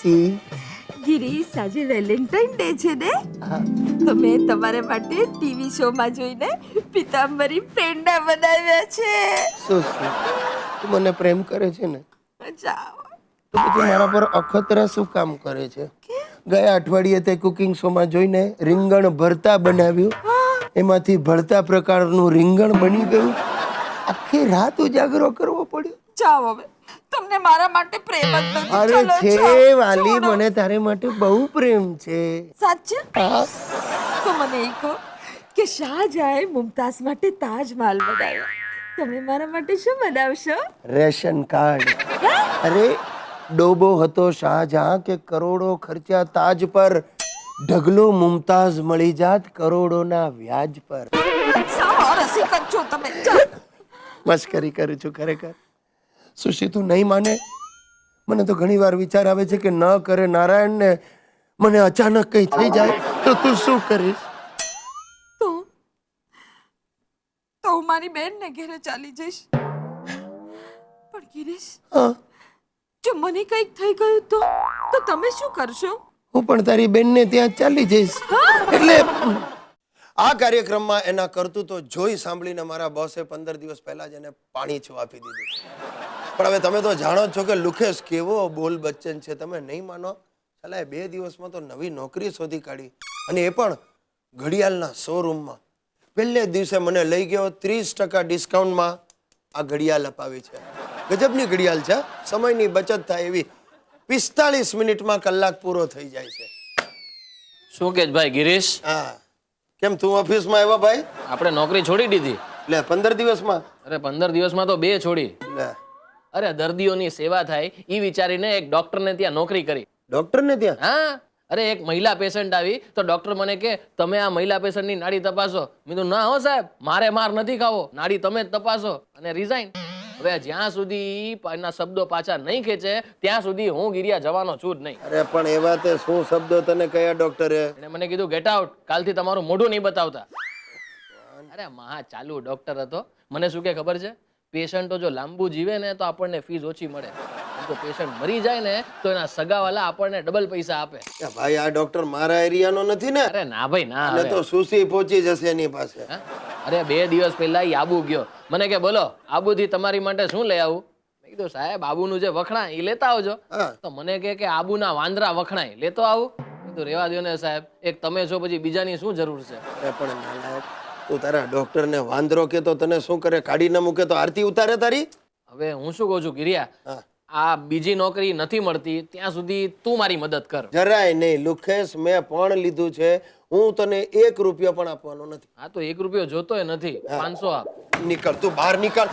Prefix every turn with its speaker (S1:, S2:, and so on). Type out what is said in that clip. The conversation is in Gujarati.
S1: સુશી.
S2: ગિરીશ, આજે વેલેન્ટાઇન ડે છે ને, તો મેં તમારા માટે ટીવી શો માં જોઈને પિતાંબરી પેંડા બનાવ્યા છે.
S1: સુશી, તું મને પ્રેમ કરે છે ને,
S2: જાઓ.
S1: તો પછી મારા પર અખતરા શું કામ કરે છે? ગયા અઠવાડિયે તે કુકિંગ શોમાં જોઈને રીંગણ ભરતા બનાવ્યું, એમાંથી ભરતા પ્રકારનું રીંગણ બની ગયું. આખી રાત ઉજાગરો કરવો પડ્યો.
S2: જાઓ હવે, તમને મારા માટે પ્રેમ જ નથી.
S1: અરે
S2: ચલો,
S1: છે
S2: જાઓ,
S1: વાલી,
S2: છોડો.
S1: મને તારે માટે બહુ પ્રેમ છે.
S2: સાચે?
S1: હા.
S2: તો મને એ કહો કે શાહજહાએ મુમતાઝ માટે તાજમહાલ બનાવ્યો, તમે મારા માટે શું બનાવશો?
S1: Ration card. અરે ડોબો હતો શાહજહાં કે કરોડો ખર્ચા તાજ પર, ઢગલો મુમતાઝ મળી જાત કરોડોના વ્યાજ પર.
S2: સાવ રસિક જ છો તમે. જાઓ.
S1: મસ્કરી કરું છું ખરેખર. સુશી, તું નહીં માને, મને તો ઘણી વાર વિચાર આવે છે કે ન કરે નારાયણ ને મને અચાનક કંઈ થઈ જાય તો તું શું કરીશ?
S2: તો હું મારી બેનને ઘરે ચાલી જઈશ. પણ ગિરીશ,
S1: હા,
S2: જો મને કંઈક થઈ ગયું તો તમે શું કરશો?
S1: હું પણ તારી બેનને ત્યાં ચાલી જઈશ. એટલે આ કાર્યક્રમમાં એના કરતૂતો જોઈ સાંભળીને મારા બોસે 15 દિવસ પહેલા જ એને પાણી છું આપી દીધું. પણ હવે તમે તો જાણો જ છો કે લુખેશ કેવો બોલ બચ્ચન છે. તમે નહીં માનો, ચાલે 2 દિવસમાં તો નવી નોકરી શોધી કાઢી, અને એ પણ ઘડિયાળના શોરૂમમાં. પહેલે જ દિવસે મને લઈ ગયો, 30% ડિસ્કાઉન્ટમાં આ ઘડિયાળ અપાવી છે. ગજબની ઘડિયાળ છે, સમયની બચત થાય એવી. 45 મિનિટમાં કલાક પૂરો થઈ જાય છે.
S3: શું કે ભાઈ ગિરીશ,
S1: હા, કેમ તું ઓફિસમાં આવ્યા ભાઈ?
S3: આપણે નોકરી છોડી દીધી.
S1: લે 15 દિવસમાં?
S3: અરે 15 દિવસમાં તો 2 છોડી.
S1: લે,
S3: અરે દર્દીઓની સેવા થાય ઈ વિચારીને એક ડોક્ટરને ત્યાં નોકરી કરી.
S1: ડોક્ટરને ત્યાં?
S3: હા, અરે એક મહિલા પેશન્ટ આવી તો ડોક્ટર મને કે તમે આ મહિલા પેશન્ટની નાડી તપાસો. મેં કીધું ના હો સાહેબ, મારે માર નથી ખાવો, નાડી તમે જ તપાસો, અને રિઝાઇન. હવે જ્યાં સુધી એના શબ્દો પાછા નહીં ખેંચે ત્યાં સુધી હું ગિરિયા જવાનો છું જ નહીં.
S1: અરે પણ એવા તે શું શબ્દો તને કયા ડોક્ટરે?
S3: એને મને કીધું ગેટ આઉટ, કાલથી તમારું મોઢું નહીં બતાવતા. અરે મહા ચાલુ ડોક્ટર હતો. મને શું કે ખબર છે, પેશન્ટો જો લાંબુ જીવે ને તો આપણને ફીસ ઓછી મળે, જો પેશન્ટ મરી જાય ને તો એના સગાવાલા આપણને ડબલ પૈસા આપે.
S1: એ ભાઈ, આ ડોક્ટર મારા એરિયાનો નથી ને?
S3: અરે ના ભાઈ ના.
S1: અને તો સુશી પહોંચી જશે એની પાસે.
S3: હા? અરે 2 દિવસ પહેલા ઈ આબુ ગયો. મને કે બોલો આબુથી તમારી માટે શું લઈ આવું? મેં કીધું સાહેબ આબુનું જે વખણાય એ લેતા આવજો.
S1: હા.
S3: તો મને કે આબુના વાંદરા વખણાય લેતો આવું. મેં કીધું રેવા દો ને સાહેબ, એક તમે છો પછી બીજાની શું જરૂર છે?
S1: અરે પણ નાલાયક, તું તારા ડોક્ટરને વાંદરો કે તો તને શું કરે? કાઢી ન મૂકે તો આરતી ઉતારે તારી?
S3: હવે હું શું કહું છું ગિરિયા,
S1: હા.
S3: આ બીજી નોકરી નથી મળતી ત્યાં સુધી તું મારી મદદ કર.
S1: જરાય નહીં લુખેશ, મેં પણ લીધું છે. હું તને 1 રૂપિયો પણ આપવાનો નથી.
S3: હા તો 1 રૂપિયો જોતોય નથી, 500 આપ.
S1: નીકળ, તું બહાર નીકળ.